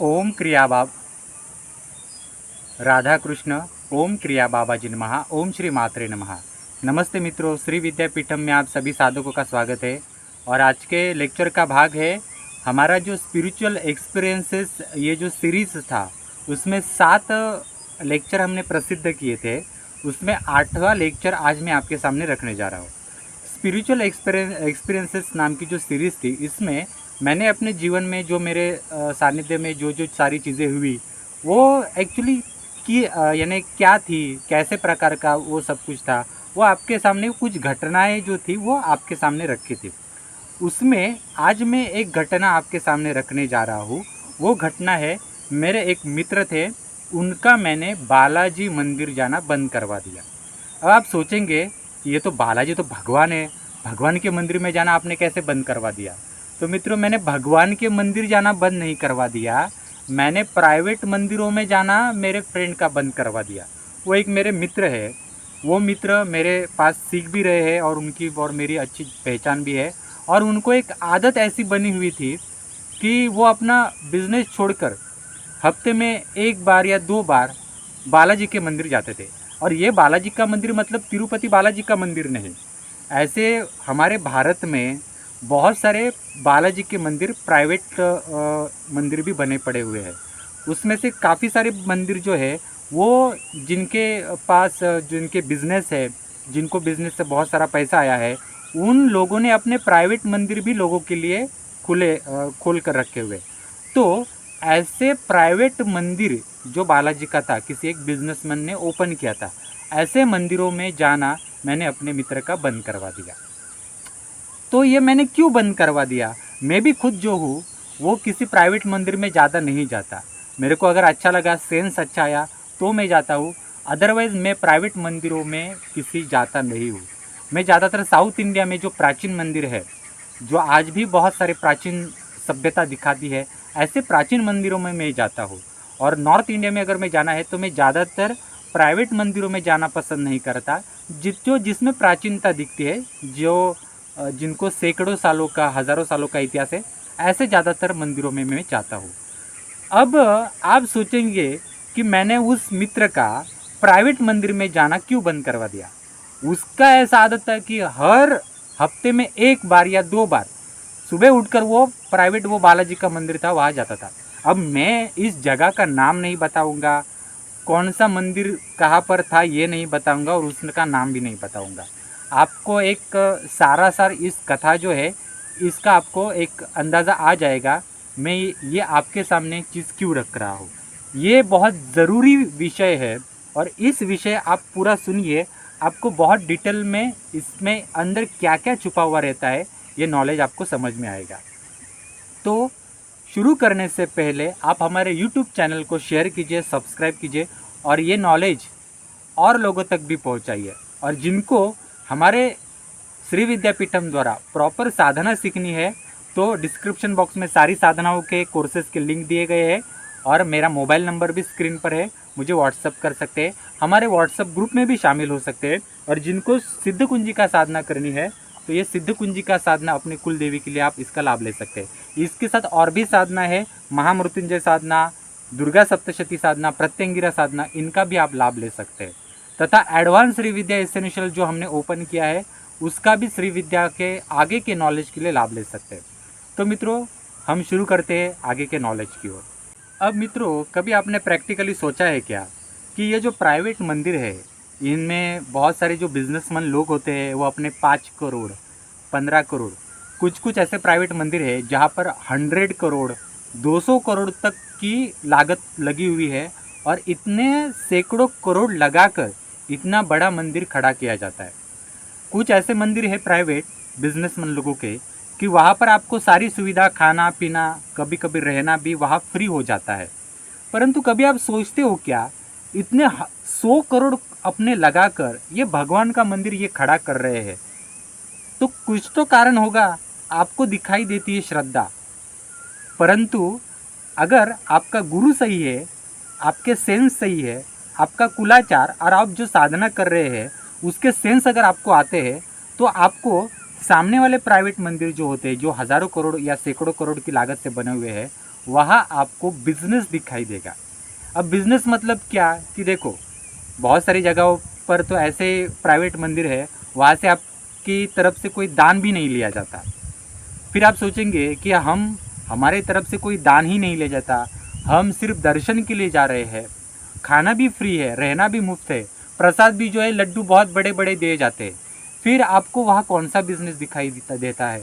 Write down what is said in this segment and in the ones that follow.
ओम क्रिया बाब राधा कृष्ण। ओम क्रिया बाबाजी नमः। ओम श्री मात्रे नमः। नमस्ते मित्रों, श्री विद्यापीठम में आप सभी साधकों का स्वागत है। और आज के लेक्चर का भाग है हमारा जो स्पिरिचुअल एक्सपीरियंसेस, ये जो सीरीज़ था उसमें 7 लेक्चर हमने प्रसिद्ध किए थे। उसमें 8वां लेक्चर आज मैं आपके सामने रखने जा रहा हूँ। स्पिरिचुअल एक्सपीरियंसेस नाम की जो सीरीज़ थी, इसमें मैंने अपने जीवन में जो मेरे सानिध्य में जो जो सारी चीज़ें हुई वो एक्चुअली कि यानी क्या थी, कैसे प्रकार का वो सब कुछ था, वो आपके सामने कुछ घटनाएं जो थी वो आपके सामने रखी थी। उसमें आज मैं एक घटना आपके सामने रखने जा रहा हूँ। वो घटना है, मेरे एक मित्र थे, उनका मैंने बालाजी मंदिर जाना बंद करवा दिया। अब आप सोचेंगे कि ये तो बालाजी तो भगवान है, भगवान के मंदिर में जाना आपने कैसे बंद करवा दिया। तो मित्रों, मैंने भगवान के मंदिर जाना बंद नहीं करवा दिया, मैंने प्राइवेट मंदिरों में जाना मेरे फ्रेंड का बंद करवा दिया। वो एक मेरे मित्र है, वो मित्र मेरे पास सीख भी रहे हैं और उनकी और मेरी अच्छी पहचान भी है। और उनको एक आदत ऐसी बनी हुई थी कि वो अपना बिजनेस छोड़कर हफ्ते में 1 बार या 2 बार बालाजी के मंदिर जाते थे। और ये बालाजी का मंदिर मतलब तिरुपति बालाजी का मंदिर नहीं। ऐसे हमारे भारत में बहुत सारे बालाजी के मंदिर, प्राइवेट मंदिर भी बने पड़े हुए हैं। उसमें से काफ़ी सारे मंदिर जो है वो जिनके पास जिनके बिजनेस है, जिनको बिजनेस से बहुत सारा पैसा आया है, उन लोगों ने अपने प्राइवेट मंदिर भी लोगों के लिए खोल कर रखे हुए। तो ऐसे प्राइवेट मंदिर जो बालाजी का था, किसी एक बिजनेसमैन ने ओपन किया था, ऐसे मंदिरों में जाना मैंने अपने मित्र का बंद करवा दिया। तो ये मैंने क्यों बंद करवा दिया? मैं भी खुद जो हूँ वो किसी प्राइवेट मंदिर में ज़्यादा नहीं जाता। मेरे को अगर अच्छा लगा, सेंस अच्छा आया तो मैं जाता हूँ, अदरवाइज़ मैं प्राइवेट मंदिरों में किसी जाता नहीं हूँ। मैं ज़्यादातर साउथ इंडिया में जो प्राचीन मंदिर है, जो आज भी बहुत सारे प्राचीन सभ्यता दिखाती है, ऐसे प्राचीन मंदिरों में मैं जाता हूँ। और नॉर्थ इंडिया में अगर मैं जाना है तो मैं ज़्यादातर प्राइवेट मंदिरों में जाना पसंद नहीं करता, जिसमें प्राचीनता दिखती है, जो जिनको सैकड़ों सालों का, हज़ारों सालों का इतिहास है, ऐसे ज़्यादातर मंदिरों में मैं जाता हूँ। अब आप सोचेंगे कि मैंने उस मित्र का प्राइवेट मंदिर में जाना क्यों बंद करवा दिया। उसका ऐसा आदत था कि हर हफ्ते में 1 बार या 2 बार सुबह उठकर वो प्राइवेट, वो बालाजी का मंदिर था, वहाँ जाता था। अब मैं इस जगह का नाम नहीं बताऊंगा, कौन सा मंदिर कहाँ पर था ये नहीं बताऊंगा, और उसका नाम भी नहीं बताऊंगा। आपको एक सारा सार इस कथा जो है इसका आपको एक अंदाज़ा आ जाएगा मैं ये आपके सामने चीज़ क्यों रख रहा हूँ। ये बहुत ज़रूरी विषय है और इस विषय आप पूरा सुनिए, आपको बहुत डिटेल में इसमें अंदर क्या क्या छुपा हुआ रहता है ये नॉलेज आपको समझ में आएगा। तो शुरू करने से पहले आप हमारे YouTube चैनल को शेयर कीजिए, सब्सक्राइब कीजिए और ये नॉलेज और लोगों तक भी पहुंचाइए। और जिनको हमारे श्री विद्यापीठम द्वारा प्रॉपर साधना सीखनी है तो डिस्क्रिप्शन बॉक्स में सारी साधनाओं के कोर्सेज़ के लिंक दिए गए हैं और मेरा मोबाइल नंबर भी स्क्रीन पर है, मुझे व्हाट्सअप कर सकते हैं, हमारे व्हाट्सअप ग्रुप में भी शामिल हो सकते हैं। और जिनको सिद्ध कुंजी का साधना करनी है तो ये सिद्ध कुंजी का साधना अपनी कुल देवी के लिए आप इसका लाभ ले सकते हैं। इसके साथ और भी साधना है, महामृत्युंजय साधना, दुर्गा सप्तशती साधना, प्रत्यंगिरा साधना, इनका भी आप लाभ ले सकते हैं। तथा एडवांस श्री विद्या एसेंशियल जो हमने ओपन किया है उसका भी श्री विद्या के आगे के नॉलेज के लिए लाभ ले सकते हैं। तो मित्रों, हम शुरू करते हैं आगे के नॉलेज की ओर। अब मित्रों, कभी आपने प्रैक्टिकली सोचा है क्या कि ये जो प्राइवेट मंदिर है इनमें बहुत सारे जो बिजनेसमैन लोग होते हैं वो अपने 5 करोड़, 15 करोड़, कुछ ऐसे प्राइवेट मंदिर है जहाँ पर 100 करोड़, 200 करोड़ तक की लागत लगी हुई है और इतने सैकड़ों करोड़ लगाकर इतना बड़ा मंदिर खड़ा किया जाता है। कुछ ऐसे मंदिर है प्राइवेट बिजनेसमैन लोगों के कि वहाँ पर आपको सारी सुविधा, खाना पीना, कभी कभी रहना भी वहाँ फ्री हो जाता है। परंतु कभी आप सोचते हो क्या, इतने 100 करोड़ अपने लगाकर ये भगवान का मंदिर ये खड़ा कर रहे हैं तो कुछ तो कारण होगा, आपको दिखाई देती है श्रद्धा। परंतु अगर आपका गुरु सही है, आपके सेंस सही है, आपका कुलाचार और आप जो साधना कर रहे हैं उसके सेंस अगर आपको आते हैं तो आपको सामने वाले प्राइवेट मंदिर जो होते हैं, जो हज़ारों करोड़ या सैकड़ों करोड़ की लागत से बने हुए हैं, वहाँ आपको बिजनेस दिखाई देगा। अब बिजनेस मतलब क्या कि देखो, बहुत सारी जगहों पर तो ऐसे प्राइवेट मंदिर है, वहाँ से आपकी तरफ से कोई दान भी नहीं लिया जाता। फिर आप सोचेंगे कि हमारे तरफ से कोई दान ही नहीं ले जाता, हम सिर्फ दर्शन के लिए जा रहे हैं, खाना भी फ्री है, रहना भी मुफ्त है, प्रसाद भी जो है लड्डू बहुत बड़े बड़े दिए जाते हैं, फिर आपको वहाँ कौन सा बिजनेस दिखाई देता है।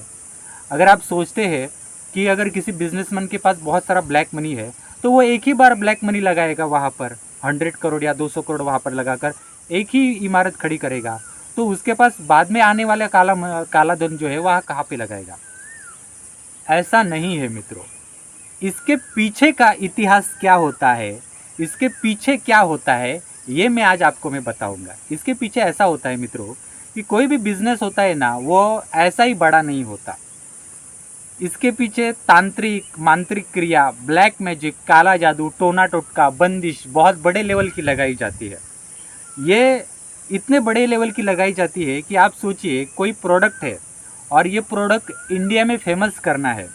अगर आप सोचते हैं कि अगर किसी बिजनेसमैन के पास बहुत सारा ब्लैक मनी है तो वो एक ही बार ब्लैक मनी लगाएगा वहाँ पर, 100 करोड़ या 200 करोड़ वहाँ पर लगाकर एक ही इमारत खड़ी करेगा, तो उसके पास बाद में आने वाला काला धन जो है वहाँ कहाँ पे लगाएगा। ऐसा नहीं है मित्रों। इसके पीछे का इतिहास क्या होता है, इसके पीछे क्या होता है, ये मैं आज आपको बताऊंगा। इसके पीछे ऐसा होता है मित्रों कि कोई भी बिजनेस होता है ना, वो ऐसा ही बड़ा नहीं होता। इसके पीछे तांत्रिक मांत्रिक क्रिया, ब्लैक मैजिक, काला जादू, टोना टोटका, बंदिश बहुत बड़े लेवल की लगाई जाती है। ये इतने बड़े लेवल की लगाई जाती है कि आप सोचिए, कोई प्रोडक्ट है और ये प्रोडक्ट इंडिया में फेमस करना है,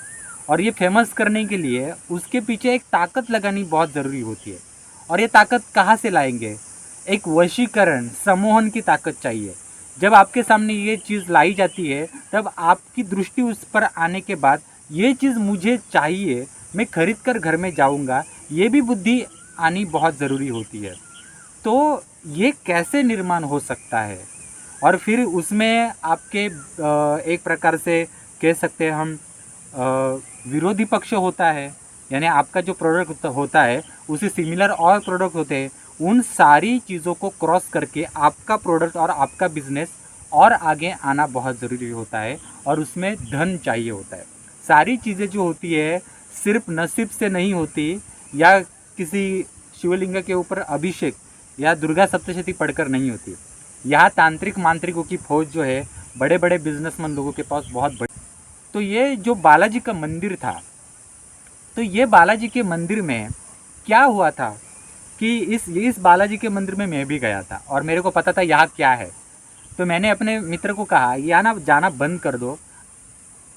और ये फेमस करने के लिए उसके पीछे एक ताकत लगानी बहुत ज़रूरी होती है। और ये ताकत कहाँ से लाएंगे? एक वशीकरण, सम्मोहन की ताकत चाहिए। जब आपके सामने ये चीज़ लाई जाती है, तब आपकी दृष्टि उस पर आने के बाद ये चीज़ मुझे चाहिए, मैं खरीद कर घर में जाऊंगा, ये भी बुद्धि आनी बहुत ज़रूरी होती है। तो ये कैसे निर्माण हो सकता है? और फिर उसमें आपके एक प्रकार से कह सकते हैं हम, विरोधी पक्ष होता है, यानी आपका जो प्रोडक्ट होता है उसे सिमिलर और प्रोडक्ट होते हैं। उन सारी चीज़ों को क्रॉस करके आपका प्रोडक्ट और आपका बिजनेस और आगे आना बहुत ज़रूरी होता है, और उसमें धन चाहिए होता है। सारी चीज़ें जो होती है सिर्फ नसीब से नहीं होती, या किसी शिवलिंग के ऊपर अभिषेक या दुर्गा सप्तशती पढ़कर नहीं होती। यहाँ तांत्रिक मांत्रिकों की फौज जो है बड़े बड़े बिजनेसमैन लोगों के पास बहुत बड़ी। तो ये जो बालाजी का मंदिर था, तो ये बालाजी के मंदिर में क्या हुआ था कि इस बालाजी के मंदिर में मैं भी गया था और मेरे को पता था यहाँ क्या है। तो मैंने अपने मित्र को कहा, यहाँ ना जाना बंद कर दो,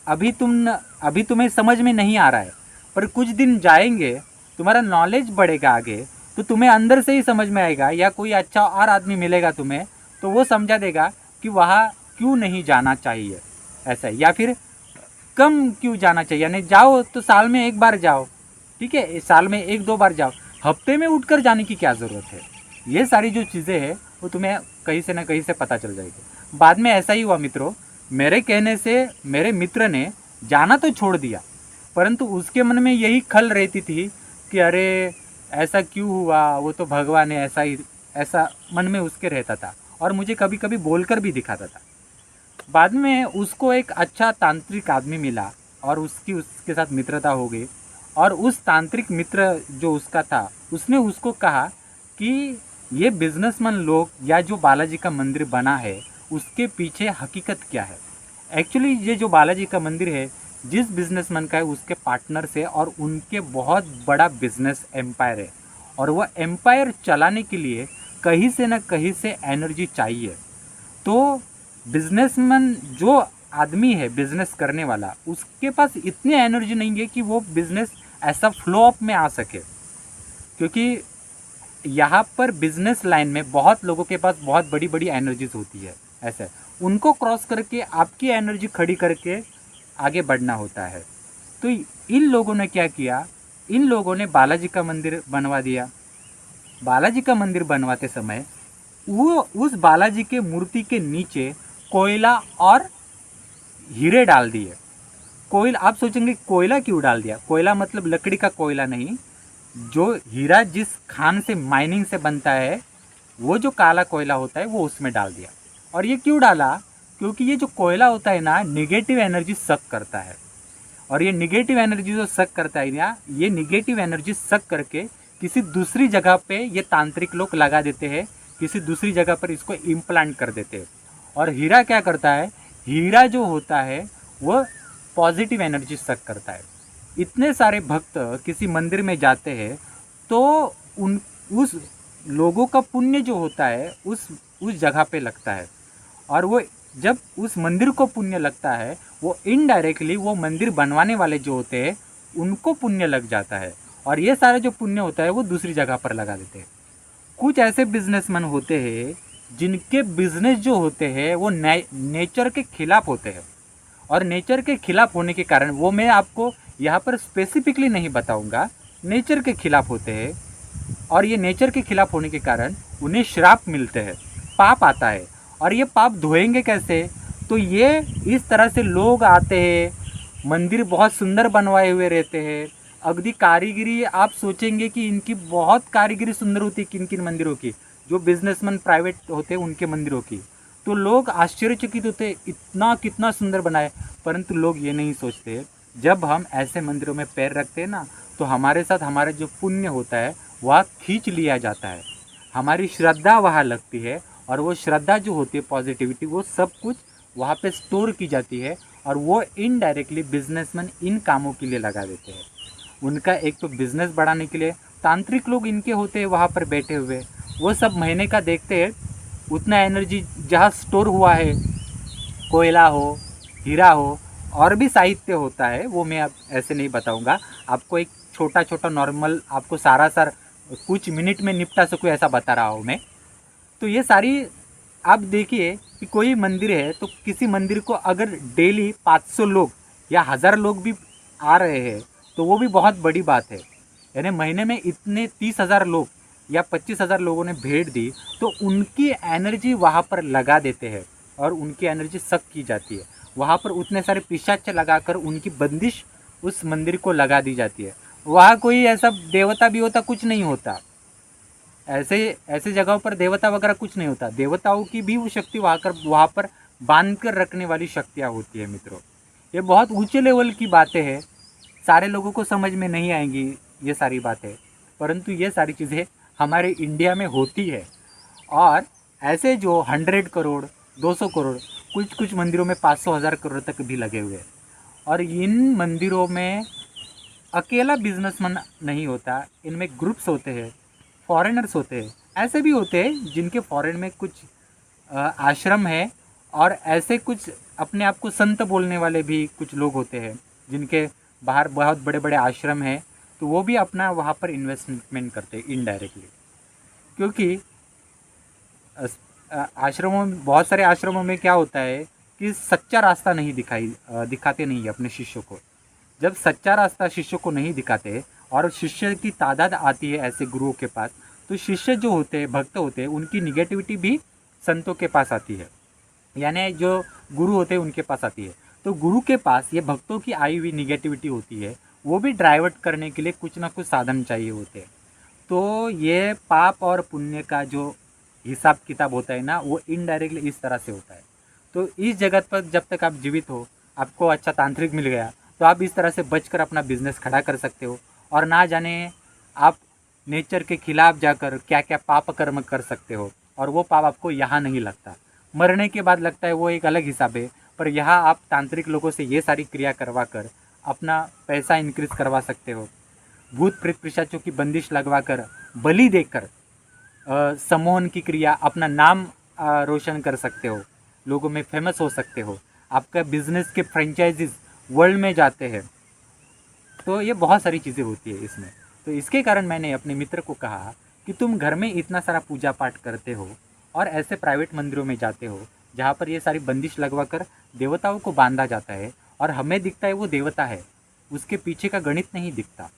अभी तुम्हें समझ में नहीं आ रहा है, पर कुछ दिन जाएंगे, तुम्हारा नॉलेज बढ़ेगा आगे, तो तुम्हें अंदर से ही समझ में आएगा, या कोई अच्छा और आदमी मिलेगा तुम्हें तो वो समझा देगा कि वहाँ क्यों नहीं जाना चाहिए ऐसा, या फिर कम क्यों जाना चाहिए। यानी जाओ तो साल में एक बार जाओ, ठीक है, साल में एक दो बार जाओ, हफ्ते में उठकर जाने की क्या ज़रूरत है। ये सारी जो चीज़ें हैं वो तुम्हें कहीं से ना कहीं से पता चल जाएगी। बाद में ऐसा ही हुआ मित्रों, मेरे कहने से मेरे मित्र ने जाना तो छोड़ दिया, परंतु उसके मन में यही खल रहती थी कि अरे ऐसा क्यों हुआ, वो तो भगवान है, ऐसा मन में उसके रहता था, और मुझे कभी कभी बोलकर भी दिखाता था। बाद में उसको एक अच्छा तांत्रिक आदमी मिला और उसके साथ मित्रता हो गई, और उस तांत्रिक मित्र जो उसका था उसने उसको कहा कि ये बिजनेसमैन लोग या जो बालाजी का मंदिर बना है उसके पीछे हकीकत क्या है। एक्चुअली ये जो बालाजी का मंदिर है जिस बिजनेसमैन का है उसके पार्टनर से, और उनके बहुत बड़ा बिजनेस एम्पायर है, और वह एम्पायर चलाने के लिए कहीं से न कहीं से एनर्जी चाहिए। तो बिजनेसमैन जो आदमी है बिजनेस करने वाला, उसके पास इतनी एनर्जी नहीं है कि वो बिजनेस ऐसा फ्लो अप में आ सके, क्योंकि यहाँ पर बिजनेस लाइन में बहुत लोगों के पास बहुत बड़ी बड़ी एनर्जीज होती है, ऐसे उनको क्रॉस करके आपकी एनर्जी खड़ी करके आगे बढ़ना होता है। तो इन लोगों ने क्या किया, इन लोगों ने बालाजी का मंदिर बनवा दिया। बालाजी का मंदिर बनवाते समय वो उस बालाजी के मूर्ति के नीचे कोयला और हीरे डाल दिए। कोयला, आप सोचेंगे कोयला क्यों डाल दिया? कोयला मतलब लकड़ी का कोयला नहीं, जो हीरा जिस खान से माइनिंग से बनता है वो जो काला कोयला होता है वो उसमें डाल दिया। और ये क्यों डाला? क्योंकि ये जो कोयला होता है ना, निगेटिव एनर्जी सक करता है, और ये निगेटिव एनर्जी जो सक करता है ना, ये निगेटिव एनर्जी सक करके किसी दूसरी जगह पे ये तांत्रिक लोग लगा देते हैं, किसी दूसरी जगह पर इसको इम्प्लांट कर देते हैं। और हीरा क्या करता है, हीरा जो होता है वो पॉजिटिव एनर्जी सक करता है। इतने सारे भक्त किसी मंदिर में जाते हैं तो उस लोगों का पुण्य जो होता है उस जगह पे लगता है, और वो जब उस मंदिर को पुण्य लगता है वो इनडायरेक्टली वो मंदिर बनवाने वाले जो होते हैं उनको पुण्य लग जाता है और ये सारा जो पुण्य होता है वो दूसरी जगह पर लगा देते हैं। कुछ ऐसे बिजनेसमैन होते हैं जिनके बिजनेस जो होते हैं वो नेचर के खिलाफ होते हैं, और नेचर के खिलाफ होने के कारण, वो मैं आपको यहाँ पर स्पेसिफिकली नहीं बताऊंगा, नेचर के खिलाफ होते हैं। और ये नेचर के खिलाफ होने के कारण उन्हें श्राप मिलते हैं, पाप आता है। और ये पाप धोएंगे कैसे? तो ये इस तरह से लोग आते हैं, मंदिर बहुत सुंदर बनवाए हुए रहते हैं, अगदी कारीगिरी आप सोचेंगे कि इनकी बहुत कारीगिरी सुंदर होती है, किन किन मंदिरों की, जो बिजनेसमैन प्राइवेट होते हैं उनके मंदिरों की। तो लोग आश्चर्यचकित होते, इतना कितना सुंदर बनाए। परंतु लोग ये नहीं सोचते, जब हम ऐसे मंदिरों में पैर रखते हैं ना, तो हमारे साथ हमारा जो पुण्य होता है वह खींच लिया जाता है, हमारी श्रद्धा वहाँ लगती है, और वो श्रद्धा जो होती है, पॉजिटिविटी, वो सब कुछ वहाँ पे स्टोर की जाती है, और वो इनडायरेक्टली बिजनेसमैन इन कामों के लिए लगा देते हैं। उनका एक तो बिजनेस बढ़ाने के लिए तांत्रिक लोग इनके होते हैं वहाँ पर बैठे हुए, वो सब महीने का देखते हैं, उतना एनर्जी जहाँ स्टोर हुआ है, कोयला हो, हीरा हो, और भी साहित्य होता है, वो मैं अब ऐसे नहीं बताऊंगा आपको। एक छोटा छोटा नॉर्मल आपको सारा कुछ मिनट में निपटा सकूँ ऐसा बता रहा हूँ मैं। तो ये सारी आप देखिए कि कोई मंदिर है, तो किसी मंदिर को अगर डेली 500 लोग या 1000 लोग भी आ रहे हैं तो वो भी बहुत बड़ी बात है। यानी महीने में इतने 30,000 लोग या 25,000 लोगों ने भेंट दी, तो उनकी एनर्जी वहाँ पर लगा देते हैं और उनकी एनर्जी सक की जाती है। वहाँ पर उतने सारे पिशाच लगाकर उनकी बंदिश उस मंदिर को लगा दी जाती है। वहाँ कोई ऐसा देवता भी होता कुछ नहीं होता, ऐसे ऐसे जगहों पर देवता वगैरह कुछ नहीं होता। देवताओं की भी वो शक्ति वहाँ पर बांध कर रखने वाली शक्तियाँ होती है मित्रों। ये बहुत ऊंचे लेवल की बातें हैं, सारे लोगों को समझ में नहीं आएंगी ये सारी बातें, परंतु ये सारी चीज़ें हमारे इंडिया में होती है। और ऐसे जो 100 करोड़ 200 करोड़, कुछ कुछ मंदिरों में 500,000 करोड़ तक भी लगे हुए हैं। और इन मंदिरों में अकेला बिजनेसमैन नहीं होता, इनमें ग्रुप्स होते हैं, फॉरेनर्स होते हैं, ऐसे भी होते हैं जिनके फॉरेन में कुछ आश्रम है, और ऐसे कुछ अपने आप को संत बोलने वाले भी कुछ लोग होते हैं जिनके बाहर बहुत बड़े बड़े आश्रम हैं, तो वो भी अपना वहाँ पर इन्वेस्टमेंट करते हैं इनडायरेक्टली। क्योंकि आश्रमों में, बहुत सारे आश्रमों में क्या होता है कि सच्चा रास्ता नहीं दिखाते नहीं अपने शिष्यों को। जब सच्चा रास्ता शिष्यों को नहीं दिखाते और शिष्य की तादाद आती है ऐसे गुरुओं के पास, तो शिष्य जो होते हैं, भक्त होते हैं, उनकी निगेटिविटी भी संतों के पास आती है, यानी जो गुरु होते हैं उनके पास आती है। तो गुरु के पास ये भक्तों की आई हुई निगेटिविटी होती है, वो भी डाइवर्ट करने के लिए कुछ ना कुछ साधन चाहिए होते हैं। तो ये पाप और पुण्य का जो हिसाब किताब होता है ना, वो इनडायरेक्टली इस तरह से होता है। तो इस जगत पर जब तक आप जीवित हो, आपको अच्छा तांत्रिक मिल गया, तो आप इस तरह से बचकर अपना बिजनेस खड़ा कर सकते हो, और ना जाने आप नेचर के खिलाफ जाकर क्या क्या पाप कर्म कर सकते हो, और वो पाप आपको यहाँ नहीं लगता, मरने के बाद लगता है, वो एक अलग हिसाब है। पर यहाँ आप तांत्रिक लोगों से ये सारी क्रिया करवा कर अपना पैसा इंक्रीज करवा सकते हो, भूत प्रेत पिशाचों की बंदिश लगवा कर, बलि देकर सम्मोहन की क्रिया, अपना नाम रोशन कर सकते हो, लोगों में फेमस हो सकते हो, आपका बिजनेस के फ्रेंचाइजीज वर्ल्ड में जाते हैं। तो ये बहुत सारी चीज़ें होती है इसमें। तो इसके कारण मैंने अपने मित्र को कहा कि तुम घर में इतना सारा पूजा पाठ करते हो और ऐसे प्राइवेट मंदिरों में जाते हो जहाँ पर ये सारी बंदिश लगवा कर देवताओं को बांधा जाता है, और हमें दिखता है वो देवता है, उसके पीछे का गणित नहीं दिखता।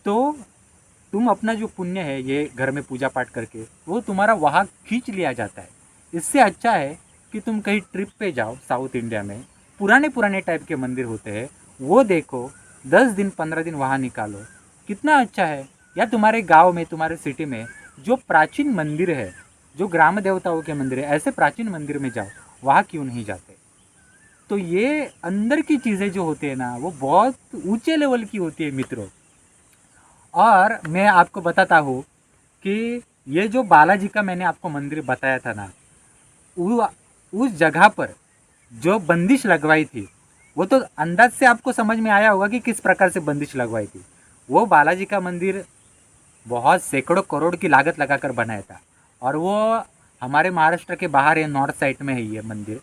तो तुम अपना जो पुण्य है ये घर में पूजा पाठ करके, वो तुम्हारा वहाँ खींच लिया जाता है। इससे अच्छा है कि तुम कहीं ट्रिप पे जाओ, साउथ इंडिया में पुराने पुराने टाइप के मंदिर होते हैं, वो देखो, 10 दिन 15 दिन वहाँ निकालो, कितना अच्छा है। या तुम्हारे गांव में, तुम्हारे सिटी में जो प्राचीन मंदिर है, जो ग्राम देवताओं के मंदिर है, ऐसे प्राचीन मंदिर में जाओ, वहाँ क्यों नहीं जाते। तो ये अंदर की चीज़ें जो होती है ना, वो बहुत ऊंचे लेवल की होती है मित्रों। और मैं आपको बताता हूँ कि ये जो बालाजी का मैंने आपको मंदिर बताया था ना, उस जगह पर जो बंदिश लगवाई थी, वो तो अंदाज से आपको समझ में आया होगा कि किस प्रकार से बंदिश लगवाई थी। वो बालाजी का मंदिर बहुत सैकड़ों करोड़ की लागत लगाकर बनाया था, और वो हमारे महाराष्ट्र के बाहर है, नॉर्थ साइड में है ये मंदिर।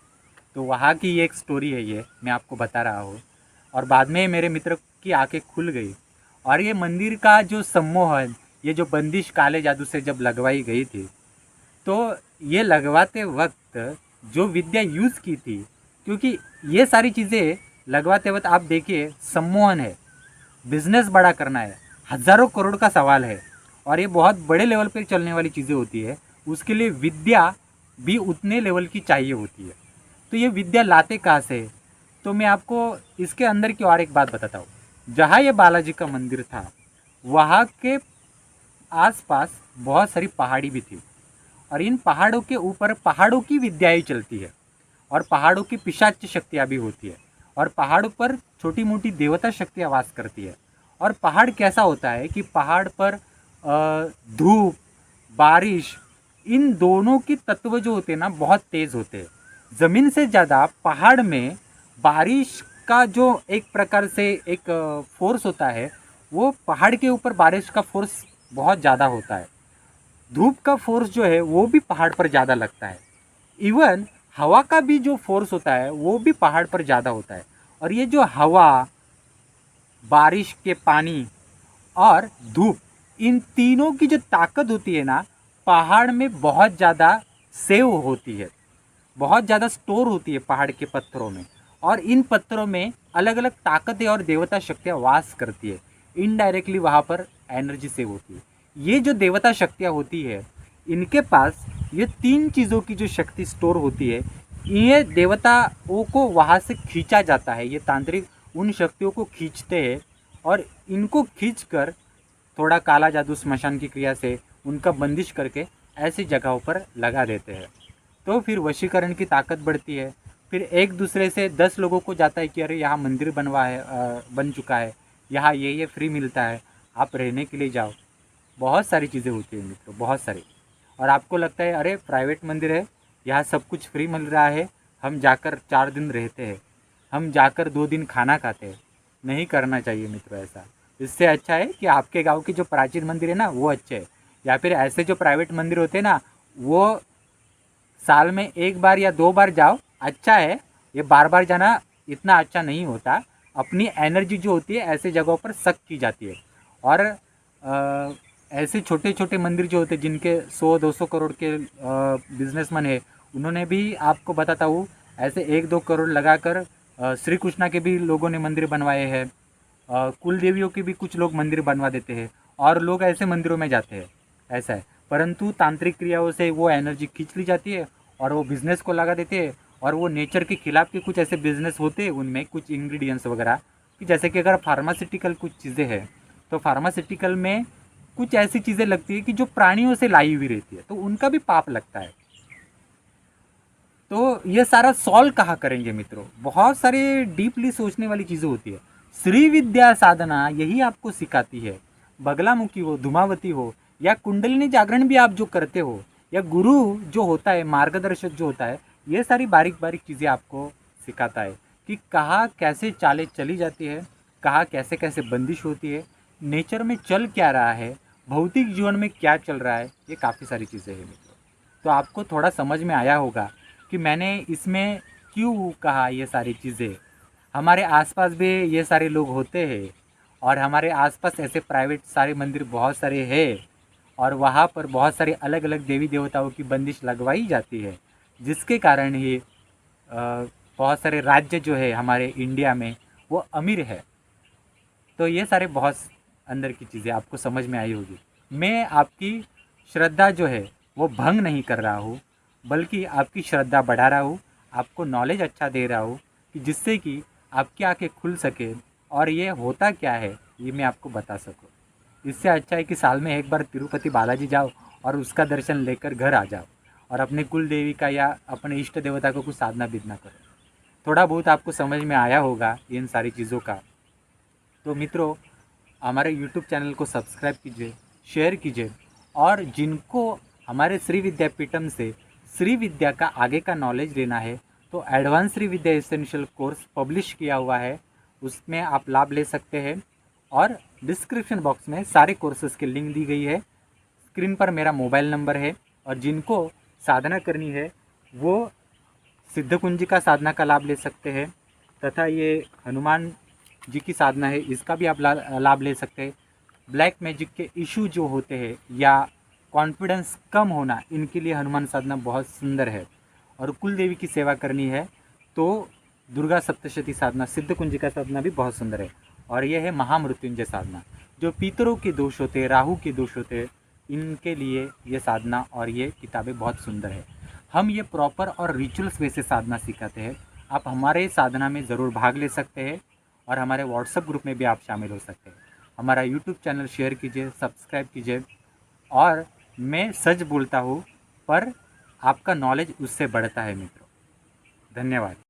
तो वहाँ की एक स्टोरी है, ये मैं आपको बता रहा हूँ। और बाद में मेरे मित्र सबकी आंखें खुल गई। और ये मंदिर का जो सम्मोहन, ये जो बंदिश काले जादू से जब लगवाई गई थी, तो ये लगवाते वक्त जो विद्या यूज़ की थी, क्योंकि ये सारी चीज़ें लगवाते वक्त आप देखिए सम्मोहन है, बिजनेस बड़ा करना है, हज़ारों करोड़ का सवाल है और ये बहुत बड़े लेवल पे चलने वाली चीज़ें होती है। उसके लिए विद्या भी उतने लेवल की चाहिए होती है। तो ये विद्या लाते कहाँ से? तो मैं आपको इसके अंदर की और एक बात बताता हूँ। जहाँ ये बालाजी का मंदिर था, वहाँ के आसपास बहुत सारी पहाड़ी भी थी और इन पहाड़ों के ऊपर पहाड़ों की विद्याएं चलती है और पहाड़ों की पिशाच शक्तियाँ भी होती है और पहाड़ों पर छोटी मोटी देवता शक्तियाँ वास करती है। और पहाड़ कैसा होता है कि पहाड़ पर धूप, बारिश, इन दोनों के तत्व जो होते हैं ना बहुत तेज़ होते हैं। ज़मीन से ज़्यादा पहाड़ में बारिश का जो एक प्रकार से एक फोर्स होता है, वो पहाड़ के ऊपर बारिश का फोर्स बहुत ज़्यादा होता है। धूप का फोर्स जो है वो भी पहाड़ पर ज़्यादा लगता है। इवन हवा का भी जो फोर्स होता है वो भी पहाड़ पर ज़्यादा होता है। और ये जो हवा, बारिश के पानी और धूप, इन तीनों की जो ताकत होती है ना, पहाड़ में बहुत ज़्यादा सेव होती है, बहुत ज़्यादा स्टोर होती है पहाड़ के पत्थरों में। और इन पत्थरों में अलग अलग ताकतें और देवता शक्तियाँ वास करती है। इनडायरेक्टली वहाँ पर एनर्जी सेव होती है। ये जो देवता शक्तियाँ होती है, इनके पास ये तीन चीज़ों की जो शक्ति स्टोर होती है, ये देवताओं को वहाँ से खींचा जाता है। ये तांत्रिक उन शक्तियों को खींचते हैं और इनको खींचकर थोड़ा काला जादू स्मशान की क्रिया से उनका बंदिश करके ऐसी जगहों पर लगा देते हैं। तो फिर वशीकरण की ताकत बढ़ती है। फिर एक दूसरे से 10 लोगों को जाता है कि अरे यहाँ मंदिर बन चुका है, यहाँ ये फ्री मिलता है, आप रहने के लिए जाओ। बहुत सारी चीज़ें होती हैं मित्रों, बहुत सारी। और आपको लगता है अरे प्राइवेट मंदिर है, यहाँ सब कुछ फ्री मिल रहा है, हम जाकर 4 दिन रहते हैं, हम जाकर 2 दिन खाना खाते हैं। नहीं करना चाहिए मित्रों ऐसा। इससे अच्छा है कि आपके गांव के जो प्राचीन मंदिर है ना वो अच्छे है, या फिर ऐसे जो प्राइवेट मंदिर होते हैं ना, वो साल में 1 बार या 2 बार जाओ, अच्छा है। ये बार बार जाना इतना अच्छा नहीं होता। अपनी एनर्जी जो होती है ऐसे जगहों पर सक की जाती है। और ऐसे छोटे छोटे मंदिर जो होते हैं जिनके 100-200 करोड़ के बिजनेसमैन है, उन्होंने भी आपको बताता हूँ ऐसे 1-2 करोड़ लगाकर श्री कृष्णा के भी लोगों ने मंदिर बनवाए हैं। कुल देवियों के भी कुछ लोग मंदिर बनवा देते हैं और लोग ऐसे मंदिरों में जाते हैं, ऐसा है। परंतु तांत्रिक क्रियाओं से वो एनर्जी खींच ली जाती है और वो बिज़नेस को लगा देते हैं। और वो नेचर के खिलाफ के कुछ ऐसे बिजनेस होते हैं उनमें कुछ इंग्रेडिएंट्स वगैरह, कि जैसे कि अगर फार्मास्यूटिकल कुछ चीज़ें हैं तो फार्मास्यूटिकल में कुछ ऐसी चीज़ें लगती है कि जो प्राणियों से लाई हुई रहती है, तो उनका भी पाप लगता है। तो ये सारा सॉल्व कहाँ करेंगे मित्रों? बहुत सारे डीपली सोचने वाली चीज़ें होती है। श्री विद्या साधना यही आपको सिखाती है। बगलामुखी हो, धूमावती हो, या कुंडलिनी जागरण भी आप जो करते हो, या गुरु जो होता है, मार्गदर्शक जो होता है, ये सारी बारीक बारीक चीज़ें आपको सिखाता है कि कहाँ कैसे चालें चली जाती है, कहाँ कैसे कैसे बंदिश होती है, नेचर में चल क्या रहा है, भौतिक जीवन में क्या चल रहा है। ये काफ़ी सारी चीज़ें हैं मित्रों। तो आपको थोड़ा समझ में आया होगा कि मैंने इसमें क्यों कहा ये सारी चीज़ें। हमारे आसपास भी ये सारे लोग होते हैं और हमारे आसपास ऐसे प्राइवेट सारे मंदिर बहुत सारे हैं और वहाँ पर बहुत सारे अलग अलग देवी देवताओं की बंदिश लगवाई जाती है, जिसके कारण ही बहुत सारे राज्य जो है हमारे इंडिया में वो अमीर है। तो ये सारे बहुत अंदर की चीज़ें आपको समझ में आई होगी। मैं आपकी श्रद्धा जो है वो भंग नहीं कर रहा हूँ, बल्कि आपकी श्रद्धा बढ़ा रहा हूँ, आपको नॉलेज अच्छा दे रहा हूँ कि जिससे कि आपकी आंखें खुल सके और ये होता क्या है ये मैं आपको बता सकूँ। इससे अच्छा है कि साल में एक बार तिरुपति बालाजी जाओ और उसका दर्शन लेकर घर आ जाओ और अपने कुल देवी का या अपने इष्ट देवता को कुछ साधना बिधना करो। थोड़ा बहुत आपको समझ में आया होगा इन सारी चीज़ों का। तो मित्रों, हमारे यूट्यूब चैनल को सब्सक्राइब कीजिए, शेयर कीजिए, और जिनको हमारे श्री विद्यापीठम से श्री विद्या का आगे का नॉलेज लेना है तो एडवांस श्री विद्या एसेंशियल कोर्स पब्लिश किया हुआ है, उसमें आप लाभ ले सकते हैं। और डिस्क्रिप्शन बॉक्स में सारे कोर्सेज़ की लिंक दी गई है। स्क्रीन पर मेरा मोबाइल नंबर है और जिनको साधना करनी है वो सिद्ध कुंजी का साधना का लाभ ले सकते हैं, तथा ये हनुमान जी की साधना है, इसका भी आप लाभ ले सकते हैं। ब्लैक मैजिक के इशू जो होते हैं या कॉन्फिडेंस कम होना, इनके लिए हनुमान साधना बहुत सुंदर है। और कुल देवी की सेवा करनी है तो दुर्गा सप्तशती साधना, सिद्ध कुंजिका साधना भी बहुत सुंदर है। और यह है महामृत्युंजय साधना। जो पितरों के दोष होते हैं, राहु के दोष होते हैं, इनके लिए ये साधना और ये किताबें बहुत सुंदर है। हम ये प्रॉपर और रिचुअल्स वे से साधना सिखाते हैं। आप हमारे साधना में ज़रूर भाग ले सकते हैं और हमारे व्हाट्सएप ग्रुप में भी आप शामिल हो सकते हैं। हमारा यूट्यूब चैनल शेयर कीजिए, सब्सक्राइब कीजिए। और मैं सच बोलता हूँ, पर आपका नॉलेज उससे बढ़ता है मित्रों। धन्यवाद।